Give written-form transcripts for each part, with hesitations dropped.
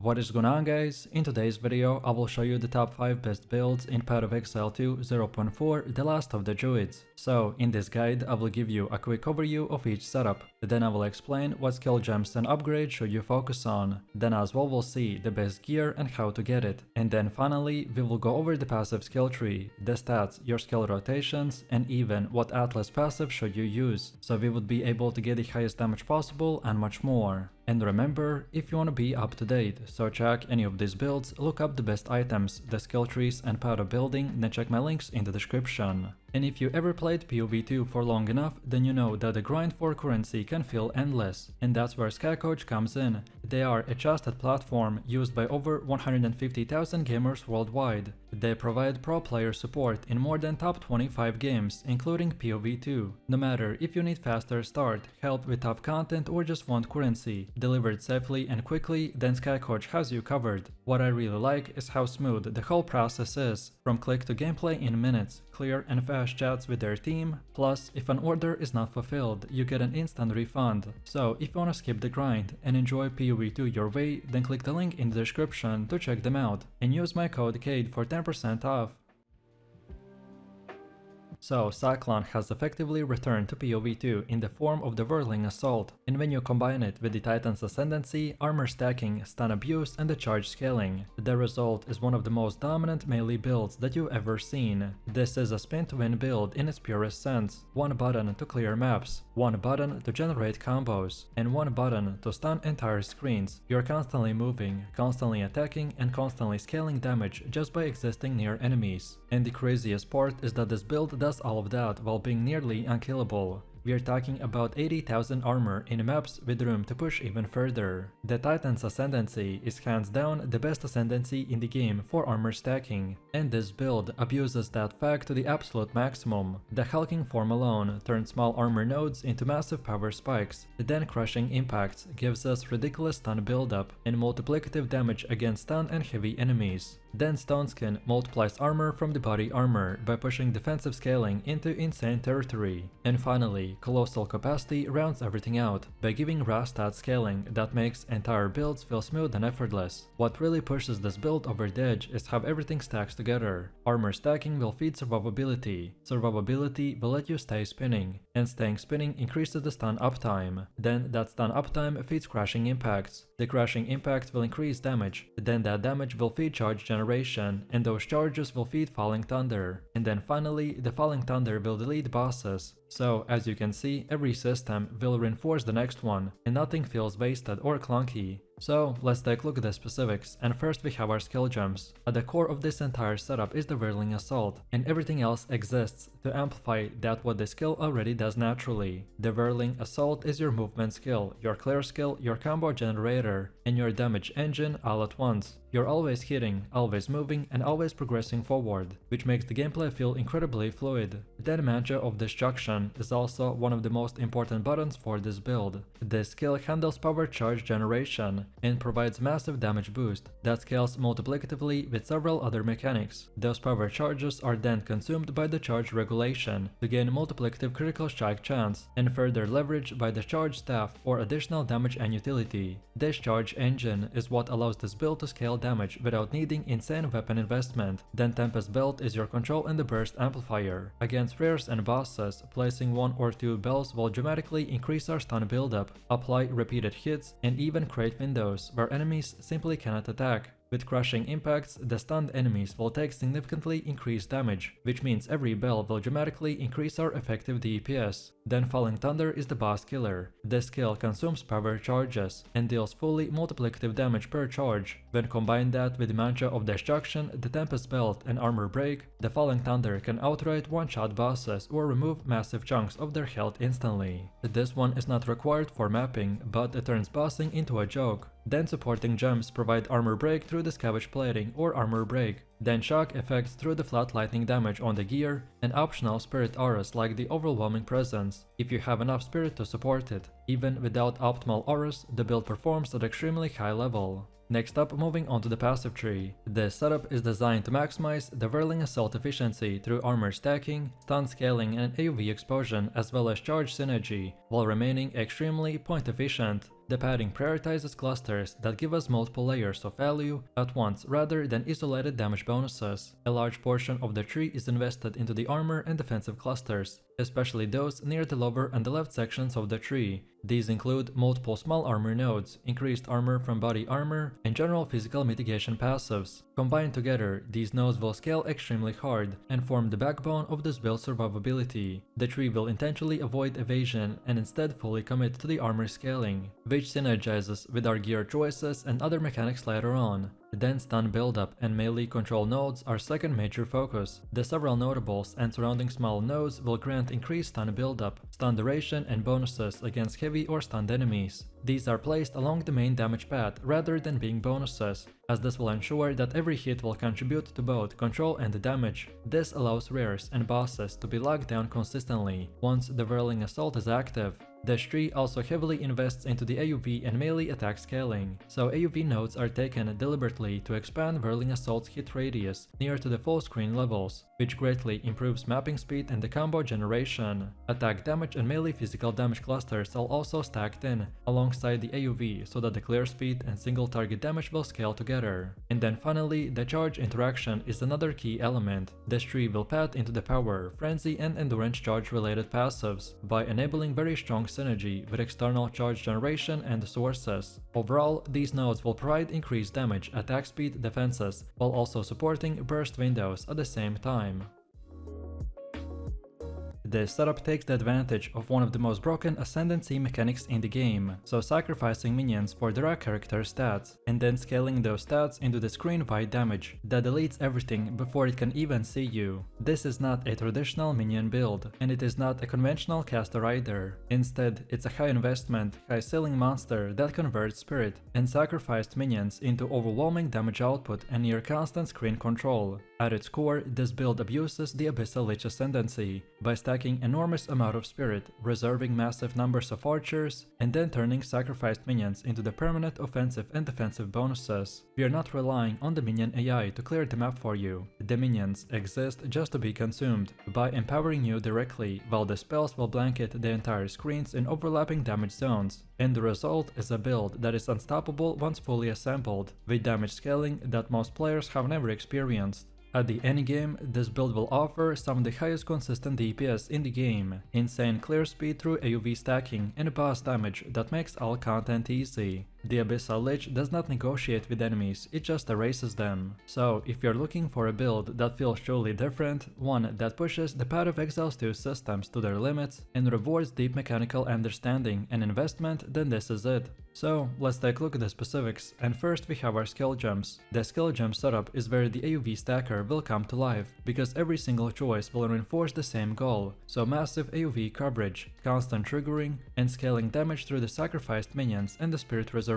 What is going on, guys? In today's video I will show you the top 5 best builds in Path of Exile 2 0.4 The Last of the Druids. So in this guide I will give you a quick overview of each setup, then I will explain what skill gems and upgrades should you focus on, then as well we'll see the best gear and how to get it, and then finally we will go over the passive skill tree, the stats, your skill rotations, and even what Atlas passive should you use, so we would be able to get the highest damage possible and much more. And remember, if you want to be up to date, so check any of these builds, look up the best items, the skill trees and powder building, then check my links in the description. And if you ever played PoV2 for long enough, then you know that the grind for currency can feel endless, and that's where KaidGames comes in. They are a trusted platform used by over 150,000 gamers worldwide. They provide pro player support in more than top 25 games, including PoV2. No matter if you need faster start, help with tough content, or just want currency delivered safely and quickly, then KaidGames has you covered. What I really like is how smooth the whole process is, from click to gameplay in minutes, clear and fast chats with their team, plus if an order is not fulfilled, you get an instant refund. So if you wanna skip the grind and enjoy PoV2 your way, then click the link in the description to check them out, and use my code KAID for 10% off. So Cyclone has effectively returned to PoV2 in the form of the Whirling assault, and when you combine it with the Titan's ascendancy, armor stacking, stun abuse and the charge scaling, the result is one of the most dominant melee builds that you've ever seen. This is a spin to win build in its purest sense, one button to clear maps, one button to generate combos, and one button to stun entire screens. You're constantly moving, constantly attacking and constantly scaling damage just by existing near enemies. And the craziest part is that this build does all of that while being nearly unkillable. We are talking about 80,000 armor in maps with room to push even further. The Titan's Ascendancy is hands down the best ascendancy in the game for armor stacking, and this build abuses that fact to the absolute maximum. The hulking form alone turns small armor nodes into massive power spikes, then crushing impacts gives us ridiculous stun buildup and multiplicative damage against stun and heavy enemies. Then Stone Skin multiplies armor from the body armor by pushing defensive scaling into insane territory. And finally, Colossal Capacity rounds everything out by giving raw stat scaling that makes entire builds feel smooth and effortless. What really pushes this build over the edge is how everything stacks together. Armor stacking will feed survivability. Survivability will let you stay spinning, and staying spinning increases the stun uptime. Then that stun uptime feeds crashing impacts. The crashing impacts will increase damage, then that damage will feed charge generation, and those charges will feed falling thunder. And then finally, the falling thunder will delete bosses. So, as you can see, every system will reinforce the next one, and nothing feels wasted or clunky. So, let's take a look at the specifics, and first we have our skill gems. At the core of this entire setup is the Whirling Assault, and everything else exists to amplify that what the skill already does naturally. The Whirling Assault is your movement skill, your clear skill, your combo generator, and your damage engine all at once. You're always hitting, always moving, and always progressing forward, which makes the gameplay feel incredibly fluid. Then Mantra of Destruction is also one of the most important buttons for this build. This skill handles power charge generation and provides massive damage boost that scales multiplicatively with several other mechanics. Those power charges are then consumed by the charge regulation to gain multiplicative critical strike chance, and further leveraged by the charge staff for additional damage and utility. This charge engine is what allows this build to scale damage without needing insane weapon investment. Then Tempest Belt is your control and the burst amplifier. Against rares and bosses, placing 1 or 2 bells will dramatically increase our stun buildup, apply repeated hits, and even create windows where enemies simply cannot attack. With crushing impacts, the stunned enemies will take significantly increased damage, which means every bell will dramatically increase our effective DPS. Then Falling Thunder is the boss killer. This skill consumes power charges and deals fully multiplicative damage per charge. When combine that with the Mantra of Destruction, the Tempest Belt and Armor Break, the Falling Thunder can outright one-shot bosses or remove massive chunks of their health instantly. This one is not required for mapping, but it turns bossing into a joke. Then supporting gems provide armor break through the scavenge plating or armor break. Then shock effects through the flat lightning damage on the gear, and optional spirit auras like the overwhelming presence, if you have enough spirit to support it. Even without optimal auras, the build performs at extremely high level. Next up, moving on to the passive tree. This setup is designed to maximize the Whirling Assault efficiency through armor stacking, stun scaling and AoE explosion as well as charge synergy, while remaining extremely point efficient. The padding prioritizes clusters that give us multiple layers of value at once rather than isolated damage bonuses. A large portion of the tree is invested into the armor and defensive clusters, especially those near the lower and the left sections of the tree. These include multiple small armor nodes, increased armor from body armor, and general physical mitigation passives. Combined together, these nodes will scale extremely hard and form the backbone of this build's survivability. The tree will intentionally avoid evasion and instead fully commit to the armor scaling, which synergizes with our gear choices and other mechanics later on. Then stun buildup and melee control nodes are second major focus. The several notables and surrounding small nodes will grant increased stun buildup, stun duration and bonuses against heavy or stunned enemies. These are placed along the main damage path rather than being bonuses, as this will ensure that every hit will contribute to both control and damage. This allows rares and bosses to be locked down consistently once the Whirling Assault is active. This tree also heavily invests into the AoV and melee attack scaling, so AoV nodes are taken deliberately to expand Whirling Assault's hit radius near to the full screen levels, which greatly improves mapping speed and the combo generation. Attack damage and melee physical damage clusters are also stacked in alongside the AoV so that the clear speed and single target damage will scale together. And then finally, the charge interaction is another key element. This tree will path into the power, frenzy and endurance charge related passives by enabling very strong synergy with external charge generation and sources. Overall, these nodes will provide increased damage, attack speed, defenses, while also supporting burst windows at the same time. This setup takes the advantage of one of the most broken ascendancy mechanics in the game, so sacrificing minions for the raw character stats, and then scaling those stats into the screen-wide damage that deletes everything before it can even see you. This is not a traditional minion build, and it is not a conventional caster either. Instead, it's a high investment, high ceiling monster that converts spirit and sacrificed minions into overwhelming damage output and near constant screen control. At its core, this build abuses the Abyssal Lich ascendancy by stacking enormous amount of spirit, reserving massive numbers of archers, and then turning sacrificed minions into the permanent offensive and defensive bonuses. We are not relying on the minion AI to clear the map for you. The minions exist just to be consumed by empowering you directly, while the spells will blanket the entire screens in overlapping damage zones. And the result is a build that is unstoppable once fully assembled, with damage scaling that most players have never experienced. At the endgame, this build will offer some of the highest consistent DPS in the game, insane clear speed through AoV stacking, and boss damage that makes all content easy. The Abyssal Lich does not negotiate with enemies, it just erases them. So, if you're looking for a build that feels truly different, one that pushes the Path of Exile's 2 systems to their limits, and rewards deep mechanical understanding and investment, then this is it. So, let's take a look at the specifics, and first we have our skill gems. The skill gem setup is where the AoV stacker will come to life, because every single choice will reinforce the same goal, so massive AoV coverage, constant triggering, and scaling damage through the sacrificed minions and the spirit reservation.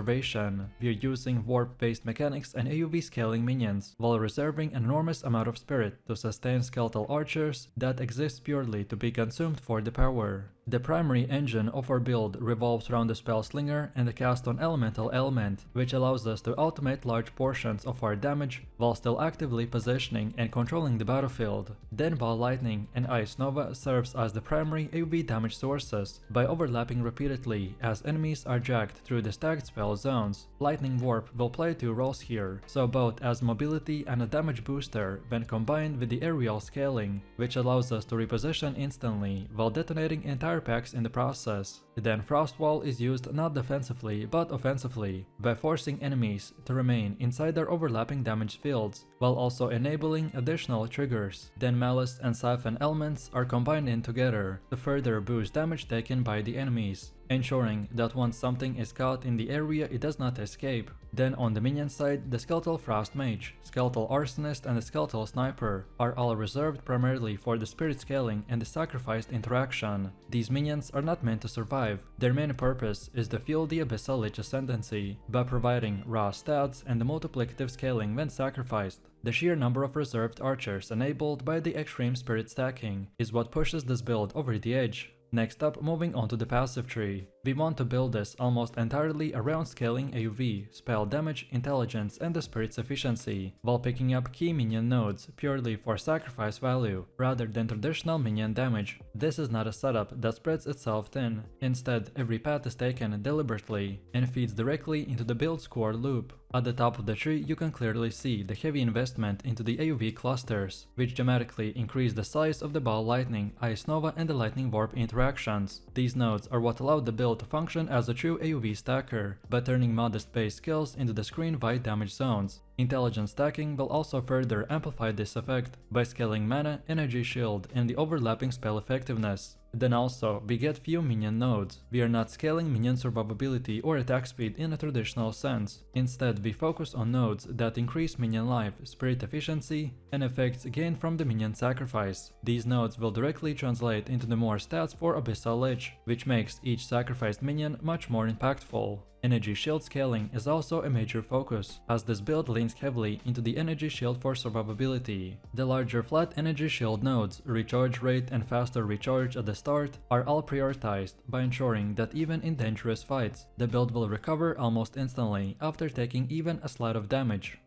We are using warp-based mechanics and AoV scaling minions, while reserving an enormous amount of spirit to sustain skeletal archers that exist purely to be consumed for the power. The primary engine of our build revolves around the Spell Slinger and the cast on Elemental element, which allows us to automate large portions of our damage while still actively positioning and controlling the battlefield. Then Ball Lightning and Ice Nova serves as the primary AoV damage sources by overlapping repeatedly as enemies are dragged through the stacked spell zones. Lightning Warp will play 2 roles here, so both as mobility and a damage booster when combined with the aerial scaling, which allows us to reposition instantly while detonating entire packs in the process. Then Frost Wall is used not defensively but offensively, by forcing enemies to remain inside their overlapping damage fields, while also enabling additional triggers. Then Malice and Siphon elements are combined in together to further boost damage taken by the enemies, ensuring that once something is caught in the area it does not escape. Then on the minion side, the Skeletal Frost Mage, Skeletal Arsonist and the Skeletal Sniper are all reserved primarily for the spirit scaling and the sacrificed interaction. These minions are not meant to survive, their main purpose is to fuel the Abyssal Lich ascendancy by providing raw stats and the multiplicative scaling when sacrificed. The sheer number of reserved archers enabled by the extreme spirit stacking is what pushes this build over the edge. Next up, moving on to the passive tree. We want to build this almost entirely around scaling AoV, spell damage, intelligence, and the spirit's efficiency, while picking up key minion nodes purely for sacrifice value, rather than traditional minion damage. This is not a setup that spreads itself thin. Instead, every path is taken deliberately and feeds directly into the build score loop. At the top of the tree, you can clearly see the heavy investment into the AoV clusters, which dramatically increase the size of the ball lightning, ice nova, and the lightning warp interactions. These nodes are what allowed the build to function as a true AoV stacker, by turning modest base skills into the screen-wide damage zones. Intelligence stacking will also further amplify this effect by scaling mana, energy shield, and the overlapping spell effectiveness. Then also, we get few minion nodes. We are not scaling minion survivability or attack speed in a traditional sense. Instead, we focus on nodes that increase minion life, spirit efficiency, and effects gained from the minion sacrifice. These nodes will directly translate into the more stats for Abyssal Lich, which makes each sacrificed minion much more impactful. Energy shield scaling is also a major focus, as this build leans heavily into the energy shield for survivability. The larger flat energy shield nodes, recharge rate, and faster recharge at the start are all prioritized by ensuring that even in dangerous fights, the build will recover almost instantly after taking even a slight of damage.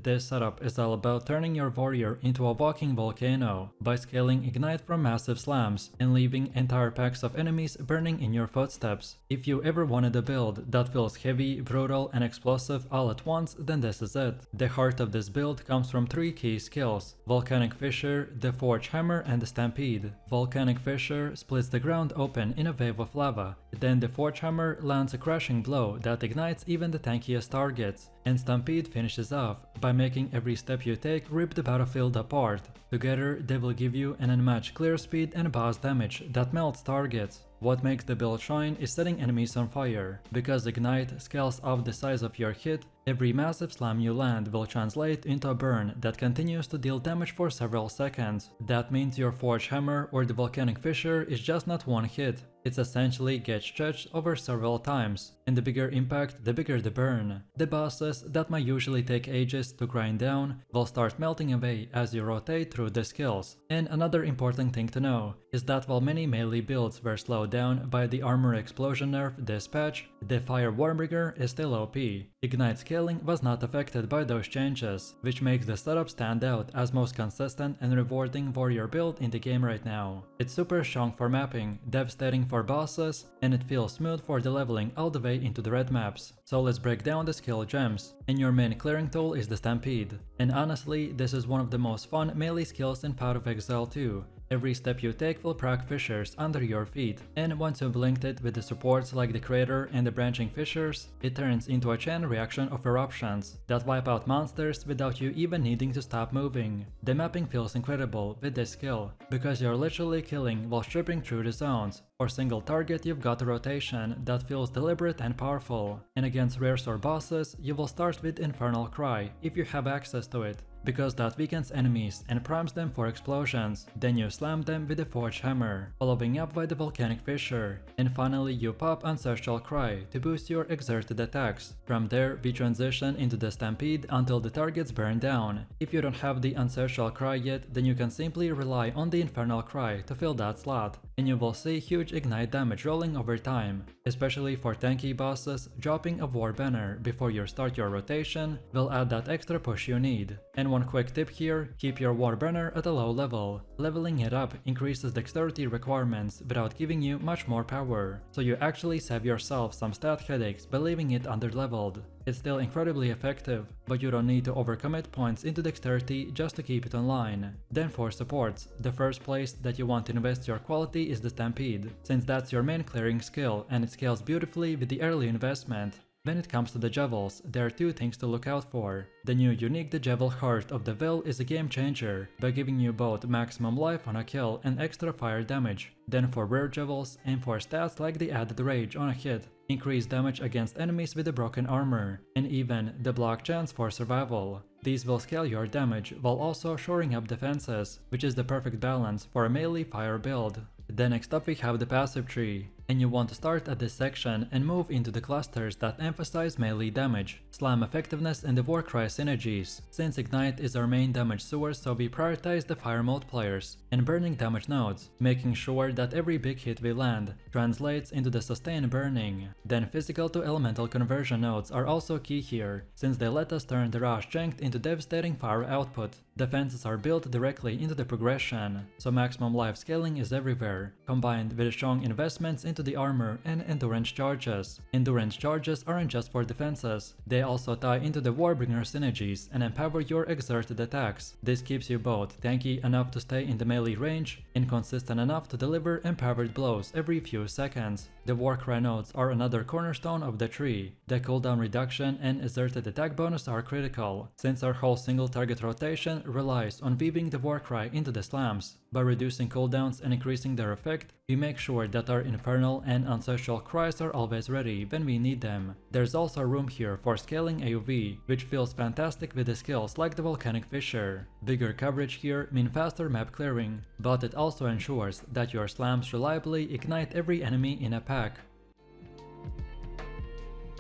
This setup is all about turning your warrior into a walking volcano by scaling ignite from massive slams and leaving entire packs of enemies burning in your footsteps. If you ever wanted a build that feels heavy, brutal, and explosive all at once, then this is it. The heart of this build comes from three key skills: Volcanic Fissure, the Forge Hammer, and the Stampede. Volcanic Fissure splits the ground open in a wave of lava, then the Forge Hammer lands a crashing blow that ignites even the tankiest targets, and Stampede finishes off by making every step you take rip the battlefield apart. Together, they will give you an unmatched clear speed and boss damage that melts targets. What makes the build shine is setting enemies on fire. Because Ignite scales off the size of your hit, every massive slam you land will translate into a burn that continues to deal damage for several seconds. That means your Forge Hammer or the Volcanic Fissure is just not one hit. It's essentially gets stretched over several times, and the bigger impact, the bigger the burn. The bosses that might usually take ages to grind down will start melting away as you rotate through the skills. And another important thing to know is that while many melee builds were slowed down by the armor explosion nerf this patch, the Fire Warmbringer is still OP. Ignite scaling was not affected by those changes, which makes the setup stand out as most consistent and rewarding warrior build in the game right now. It's super strong for mapping, devastating for bosses, and it feels smooth for the leveling all the way into the red maps. So let's break down the skill gems, and your main clearing tool is the Stampede. And honestly, this is one of the most fun melee skills in Path of Exile 2. Every step you take will proc fissures under your feet, and once you've linked it with the supports like the Crater and the branching fissures, it turns into a chain reaction of eruptions that wipe out monsters without you even needing to stop moving. The mapping feels incredible with this skill, because you're literally killing while stripping through the zones. For single target, you've got a rotation that feels deliberate and powerful, and against rares or bosses, you will start with Infernal Cry if you have access to it, because that weakens enemies and primes them for explosions. Then you slam them with the Forge Hammer, following up by the Volcanic Fissure, and finally you pop Ancestral Cry to boost your exerted attacks. From there, we transition into the Stampede until the targets burn down. If you don't have the Ancestral Cry yet, then you can simply rely on the Infernal Cry to fill that slot, and you will see huge ignite damage rolling over time. Especially for tanky bosses, dropping a War Banner before you start your rotation will add that extra push you need. And one quick tip here, keep your War Banner at a low level. Leveling it up increases dexterity requirements without giving you much more power, so you actually save yourself some stat headaches by leaving it underleveled. It's still incredibly effective, but you don't need to overcommit points into dexterity just to keep it online. Then for supports, the first place that you want to invest your quality is the Stampede, since that's your main clearing skill and it scales beautifully with the early investment. When it comes to the Jevels, there are two things to look out for. The new unique The Jevel Heart of the Will is a game changer by giving you both maximum life on a kill and extra fire damage. Then for rare Jevels, aim for stats like the added rage on a hit, increased damage against enemies with the broken armor, and even the block chance for survival. These will scale your damage while also shoring up defenses, which is the perfect balance for a melee fire build. Then next up we have the passive tree. And you want to start at this section and move into the clusters that emphasize melee damage, slam effectiveness and the Warcry synergies, since Ignite is our main damage source, so we prioritize the fire multipliers and burning damage nodes, making sure that every big hit we land translates into the sustain burning. Then physical to elemental conversion nodes are also key here, since they let us turn the Rash Janked into devastating fire output. Defenses are built directly into the progression, so maximum life scaling is everywhere, combined with strong investments into the armor and endurance charges. Endurance charges aren't just for defenses, they also tie into the Warbringer synergies and empower your exerted attacks. This keeps you both tanky enough to stay in the melee range and consistent enough to deliver empowered blows every few seconds. The Warcry nodes are another cornerstone of the tree. The cooldown reduction and exerted attack bonus are critical, since our whole single target rotation relies on weaving the Warcry into the slams. By reducing cooldowns and increasing their effect, we make sure that our infernal and ancestral cries are always ready when we need them. There's also room here for scaling AoV, which feels fantastic with the skills like the Volcanic Fissure. Bigger coverage here mean faster map clearing, but it also ensures that your slams reliably ignite every enemy in a pack.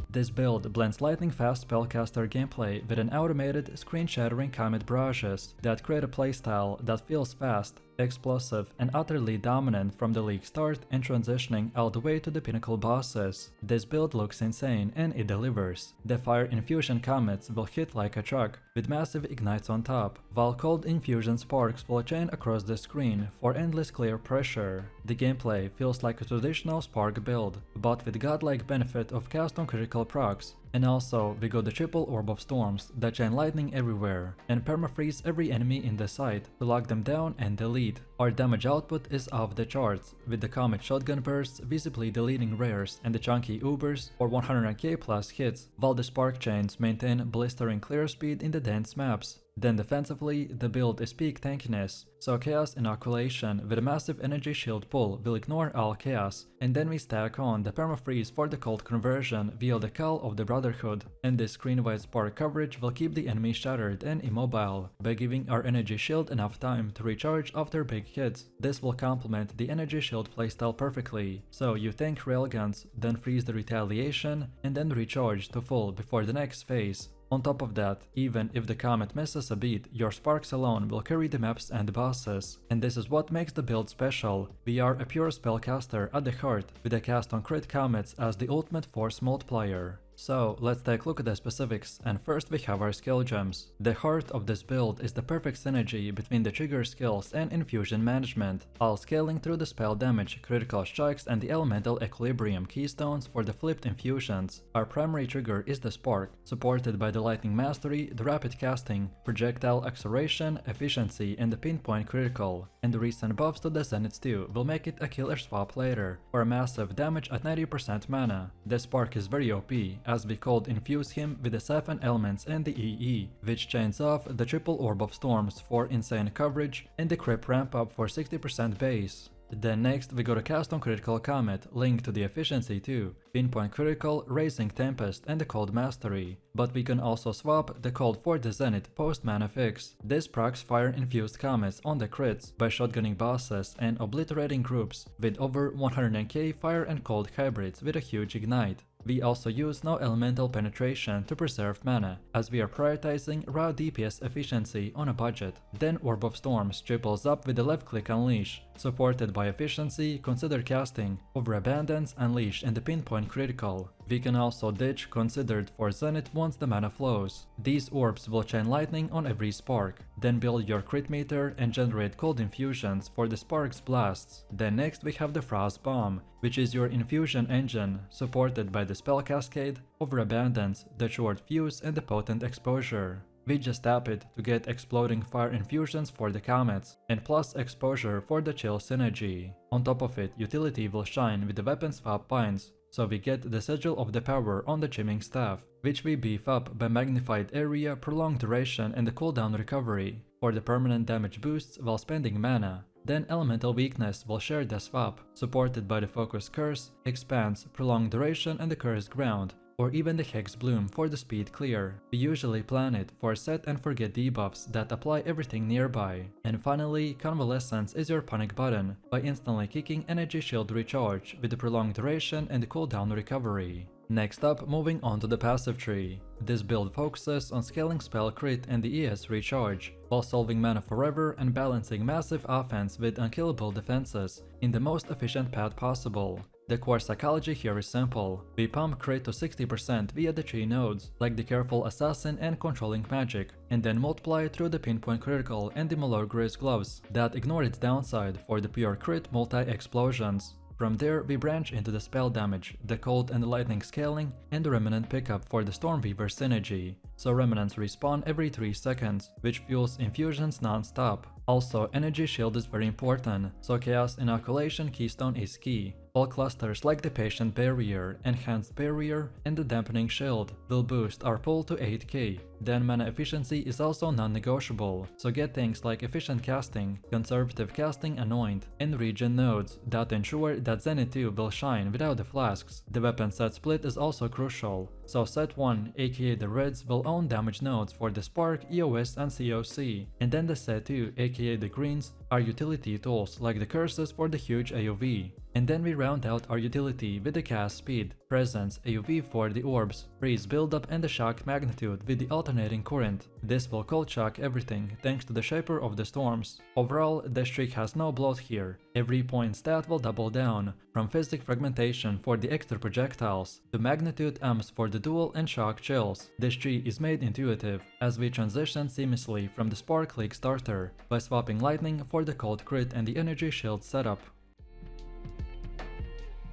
This build blends lightning-fast spellcaster gameplay with an automated, screen-shattering comet barrages that create a playstyle that feels fast, explosive, and utterly dominant from the league start and transitioning all the way to the pinnacle bosses. This build looks insane and it delivers. The fire infusion comets will hit like a truck, with massive ignites on top, while cold infusion sparks will chain across the screen for endless clear pressure. The gameplay feels like a traditional spark build, but with godlike benefit of cast on critical procs. And also, we got the triple orb of storms that chain lightning everywhere, and permafreeze every enemy in the site to lock them down and delete. Our damage output is off the charts, with the comet shotgun bursts visibly deleting rares and the chunky ubers for 100k plus hits, while the spark chains maintain blistering clear speed in the dense maps. Then defensively, the build is peak tankiness, so Chaos Inoculation with a massive energy shield pull will ignore all chaos, and then we stack on the permafreeze for the cold conversion via the Call of the Brotherhood, and this screen-wide spark coverage will keep the enemy shattered and immobile, by giving our energy shield enough time to recharge after big hits. This will complement the energy shield playstyle perfectly, so you tank railguns, then freeze the retaliation, and then recharge to full before the next phase. On top of that, even if the comet misses a beat, your sparks alone will carry the maps and bosses. And this is what makes the build special. We are a pure spellcaster at the heart, with a cast on crit comets as the ultimate force multiplier. So let's take a look at the specifics, and first we have our skill gems. The heart of this build is the perfect synergy between the trigger skills and infusion management, all scaling through the spell damage, critical strikes and the elemental equilibrium keystones for the flipped infusions. Our primary trigger is the spark, supported by the lightning mastery, the rapid casting, projectile acceleration, efficiency and the pinpoint critical. And the recent buffs to the zeniths too will make it a killer swap later, for a massive damage at 90% mana. The spark is very OP, as we could infuse him with the 7 elements and the EE, which chains off the triple orb of storms for insane coverage and the crit ramp up for 60% base. Then next we got a cast on critical comet, linked to the efficiency too, pinpoint critical, raising tempest and the cold mastery. But we can also swap the cold for the zenith post mana fix. This procs fire infused comets on the crits by shotgunning bosses and obliterating groups with over 100k fire and cold hybrids with a huge ignite. We also use no elemental penetration to preserve mana, as we are prioritizing raw DPS efficiency on a budget. Then Orb of Storms triples up with the left click Unleash, supported by efficiency, consider casting, over Abundance, Unleash and the pinpoint critical. We can also ditch considered for Zenith once the mana flows. These orbs will chain lightning on every spark. Then build your crit meter and generate cold infusions for the sparks blasts. Then next we have the Frost Bomb, which is your infusion engine, supported by the spell cascade, over Abundance, the short fuse and the potent exposure. We just tap it to get exploding fire infusions for the comets, and plus exposure for the chill synergy. On top of it, utility will shine with the weapon swap binds, so we get the Sigil of the Power on the Chimming Staff, which we beef up by magnified area, prolonged duration and the cooldown recovery, for the permanent damage boosts while spending mana. Then Elemental Weakness will share the swap, supported by the Focus Curse, Expanse, Prolonged Duration and the Cursed Ground, or even the Hex Bloom for the speed clear. We usually plan it for set and forget debuffs that apply everything nearby. And finally, Convalescence is your panic button by instantly kicking Energy Shield Recharge with the prolonged duration and cooldown recovery. Next up, moving on to the passive tree. This build focuses on scaling spell crit and the ES recharge, while solving mana forever and balancing massive offense with unkillable defenses in the most efficient path possible. The core psychology here is simple. We pump crit to 60% via the tree nodes, like the Careful Assassin and Controlling Magic, and then multiply it through the Pinpoint Critical and the Malorgris gloves that ignore its downside for the pure crit multi-explosions. From there, we branch into the spell damage, the cold and lightning scaling, and the remnant pickup for the Stormweaver synergy. So remnants respawn every 3 seconds, which fuels infusions non-stop. Also, energy shield is very important, so Chaos Inoculation Keystone is key. All clusters like the Patient Barrier, Enhanced Barrier, and the Dampening Shield will boost our pull to 8k. Then mana efficiency is also non-negotiable, so get things like Efficient Casting, Conservative Casting Anoint, and Regen nodes that ensure that Zenith 2 will shine without the flasks. The weapon set split is also crucial, so set 1, aka the Reds, will own damage nodes for the Spark, EOS, and COC, and then the set 2, aka the Greens, are utility tools like the Curses for the huge AoV. And then we round out our utility with the cast speed, presence, AoV for the orbs, freeze buildup, and the shock magnitude with the alternating current. This will cold shock everything thanks to the Shaper of the Storms. Overall, the streak has no bloat here. Every point stat will double down, from physic fragmentation for the extra projectiles to magnitude amps for the dual and shock chills. This tree is made intuitive as we transition seamlessly from the Spark League starter by swapping lightning for the cold crit and the energy shield setup.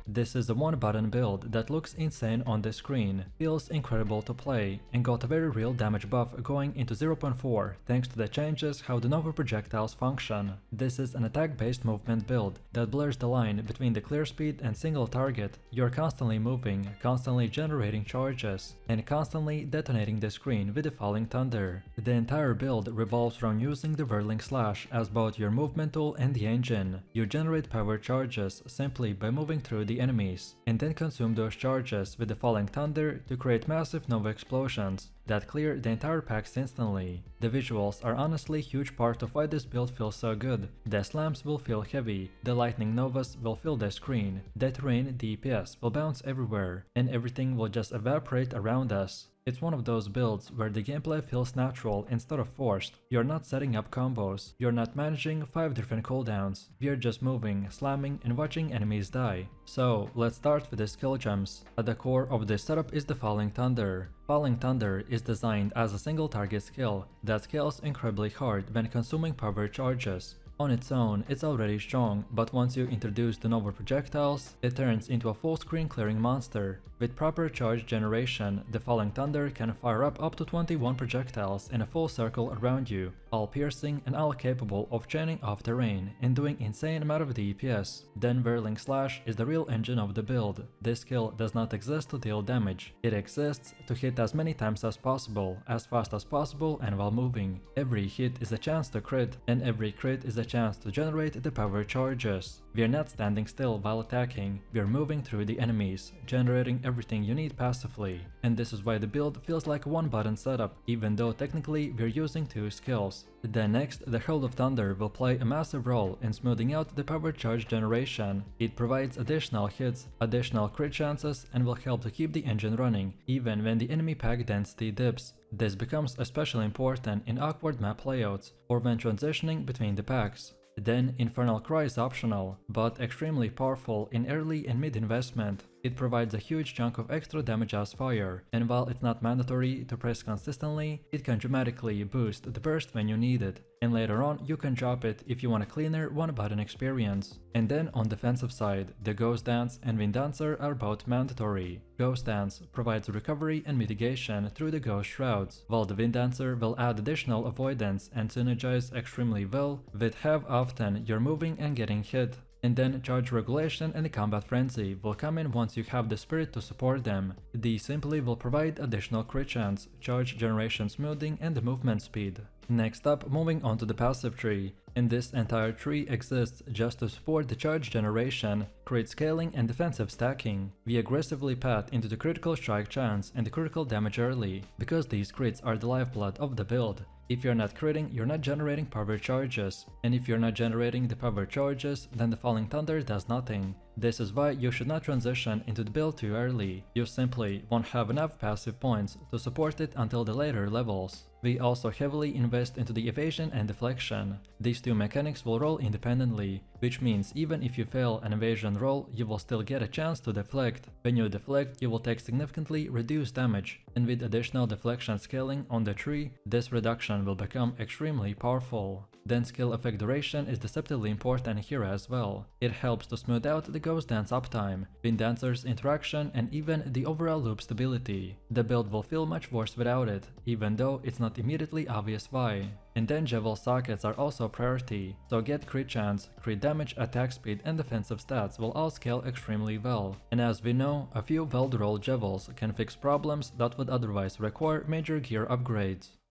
This is a one-button build that looks insane on the screen, feels incredible to play, and got a very real damage buff going into 0.4 thanks to the changes how the Nova projectiles function. This is an attack-based movement build that blurs the line between the clear speed and single target. You're constantly moving, constantly generating charges, and constantly detonating the screen with the Falling Thunder. The entire build revolves around using the Whirling Slash as both your movement tool and the engine. You generate power charges simply by moving through the enemies, and then consume those charges with the Falling Thunder to create massive Nova explosions that clear the entire packs instantly. The visuals are honestly a huge part of why this build feels so good. The slams will feel heavy, the lightning novas will fill the screen, the terrain DPS will bounce everywhere, and everything will just evaporate around us. It's one of those builds where the gameplay feels natural instead of forced. You're not setting up combos, you're not managing 5 different cooldowns, you're just moving, slamming, and watching enemies die. So, let's start with the skill gems. At the core of this setup is the Falling Thunder. Falling Thunder is designed as a single target skill that scales incredibly hard when consuming power charges. On its own, it's already strong, but once you introduce the Nova projectiles, it turns into a full screen clearing monster. With proper charge generation, the Falling Thunder can fire up to 21 projectiles in a full circle around you, all piercing and all capable of chaining off terrain and doing insane amount of DPS. Then Whirling Slash is the real engine of the build. This skill does not exist to deal damage, it exists to hit as many times as possible, as fast as possible, and while moving. Every hit is a chance to crit, and every crit is a chance to generate the power charges. We are not standing still while attacking, we are moving through the enemies, generating everything you need passively. And this is why the build feels like a one-button setup, even though technically we're using 2 skills. Then next, the Herald of Thunder will play a massive role in smoothing out the power charge generation. It provides additional hits, additional crit chances, and will help to keep the engine running, even when the enemy pack density dips. This becomes especially important in awkward map layouts, or when transitioning between the packs. Then Infernal Cry is optional, but extremely powerful in early and mid investment. It provides a huge chunk of extra damage as fire, and while it's not mandatory to press consistently, it can dramatically boost the burst when you need it, and later on you can drop it if you want a cleaner one-button experience. And then on defensive side, the Ghost Dance and Wind Dancer are both mandatory. Ghost Dance provides recovery and mitigation through the Ghost Shrouds, while the Wind Dancer will add additional avoidance and synergize extremely well with how often you're moving and getting hit. And then Charge Regulation and the Combat Frenzy will come in once you have the Spirit to support them. These simply will provide additional crit chance, charge generation smoothing, and the movement speed. Next up, moving on to the passive tree. And this entire tree exists just to support the charge generation, crit scaling and defensive stacking. We aggressively path into the critical strike chance and the critical damage early, because these crits are the lifeblood of the build. If you're not critting, you're not generating power charges, and if you're not generating the power charges, then the Falling Thunder does nothing. This is why you should not transition into the build too early. You simply won't have enough passive points to support it until the later levels. We also heavily invest into the evasion and deflection. These two mechanics will roll independently, which means even if you fail an evasion roll, you will still get a chance to deflect. When you deflect, you will take significantly reduced damage, and with additional deflection scaling on the tree, this reduction will become extremely powerful. Then skill effect duration is deceptively important here as well. It helps to smooth out the Ghost Dance uptime, Wind Dancer's interaction, and even the overall loop stability. The build will feel much worse without it, even though it's not immediately obvious why. And then Javel sockets are also a priority, so get crit chance, crit damage, attack speed and defensive stats will all scale extremely well. And as we know, a few well-rolled Javels can fix problems that would otherwise require major gear upgrades.